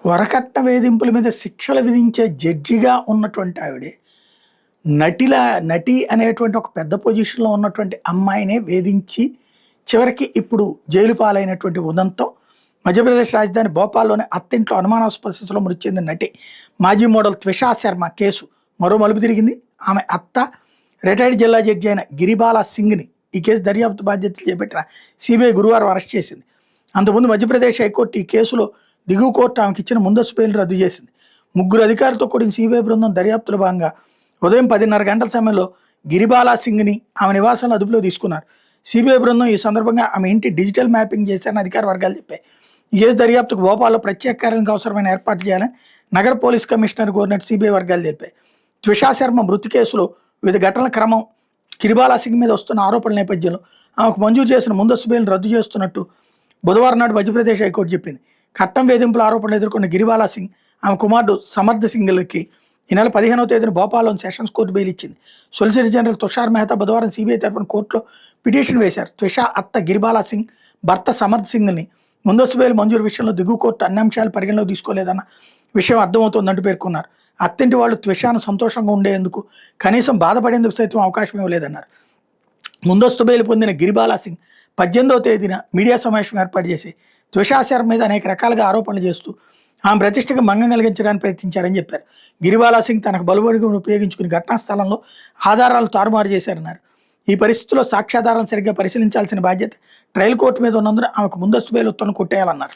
వరకట్న వేధింపుల మీద శిక్షలు విధించే జడ్జిగా ఉన్నటువంటి ఆవిడే నటి అనేటువంటి ఒక పెద్ద పొజిషన్‌లో ఉన్నటువంటి అమ్మాయినే వేధించి, చివరికి ఇప్పుడు జైలు పాలైనటువంటి ఉదంతం మధ్యప్రదేశ్ రాజధాని భోపాల్‌లోని అత్తింట్లో అనుమానాస్పద స్థితిలో మృతి చెందిన నటి, మాజీ మోడల్ త్విషా శర్మ కేసు మరో మలుపు తిరిగింది. ఆమె అత్త, రిటైర్డ్ జిల్లా జడ్జి అయిన గిరిబాలా సింగ్‌ని ఈ కేసు దర్యాప్తు బాధ్యతలు చేపట్టిన సీబీఐ గురువారం అరెస్ట్ చేసింది. అంతకుముందు మధ్యప్రదేశ్ హైకోర్టు ఈ కేసులో దిగువ కోర్టు ఆమెకి ఇచ్చిన ముందస్తు బెయిల్ రద్దు చేసింది. ముగ్గురు అధికారులతో కూడిన సీబీఐ బృందం దర్యాప్తులో భాగంగా ఉదయం 10:30 గంటల సమయంలో గిరిబాలా సింగ్‌ని ఆమె నివాసంలో అదుపులో తీసుకున్నారు. సీబీఐ బృందం ఈ సందర్భంగా ఆమె ఇంటి డిజిటల్ మ్యాపింగ్ చేశారని అధికార వర్గాలు చెప్పాయి. ఈ కేసు దర్యాప్తుకు భోపాల్లో ప్రత్యేక కార్యాలయానికి అవసరమైన ఏర్పాట్లు చేయాలని నగర పోలీస్ కమిషనర్ కోరినట్టు సీబీఐ వర్గాలు తెలిపాయి. త్విషా శర్మ మృతి కేసులో వివిధ ఘటనల క్రమం, గిరిబాలా సింగ్ మీద వస్తున్న ఆరోపణల నేపథ్యంలో ఆమెకు మంజూరు చేసిన ముందస్తు బెయిల్ రద్దు చేస్తున్నట్టు బుధవారం నాడు మధ్యప్రదేశ్ హైకోర్టు చెప్పింది. చట్టం వేధింపుల ఆరోపణలు ఎదుర్కొన్న గిరిబాలా సింగ్, ఆమె కుమారుడు సమర్థ్ సింగ్లకి ఈ నెల 15వ తేదీన భోపాల్లోని సెషన్స్ కోర్టు బెయిల్ ఇచ్చింది. సొలిసిటర్ జనరల్ తుషార్ మెహతా బుధవారం సీబీఐ తరపున కోర్టులో పిటిషన్ వేశారు. త్విషా అత్త గిరిబాలా సింగ్, భర్త సమర్థ్ సింగ్ని ముందస్తు బెయిల్ మంజూరు విషయంలో దిగువ కోర్టు అన్ని అంశాలు పరిగణలోకి తీసుకోలేదన్న విషయం అర్థమవుతోందంటూ పేర్కొన్నారు. అత్తింటి వాళ్ళు త్విషాను సంతోషంగా ఉండేందుకు, కనీసం బాధపడేందుకు సైతం అవకాశం ఇవ్వలేదన్నారు. ముందస్తు బెయిల్ పొందిన గిరిబాలా సింగ్ 18వ తేదీన మీడియా సమావేశం ఏర్పాటు చేసి త్విషా శర్మ మీద అనేక రకాలుగా ఆరోపణలు చేస్తూ ఆమె ప్రతిష్టకు భంగం కలిగించడానికి ప్రయత్నించారని చెప్పారు. గిరిబాలా సింగ్ తనకు బలువడిగా ఉపయోగించుకుని ఘటనా స్థలంలో ఆధారాలు తారుమారు చేశారన్నారు. ఈ పరిస్థితుల్లో సాక్ష్యాధారాలను సరిగ్గా పరిశీలించాల్సిన బాధ్యత ట్రయల్ కోర్టు మీద ఉన్నందున ఆమెకు ముందస్తు బెయిల్ ఉత్తర్వును కొట్టేయాలన్నారు.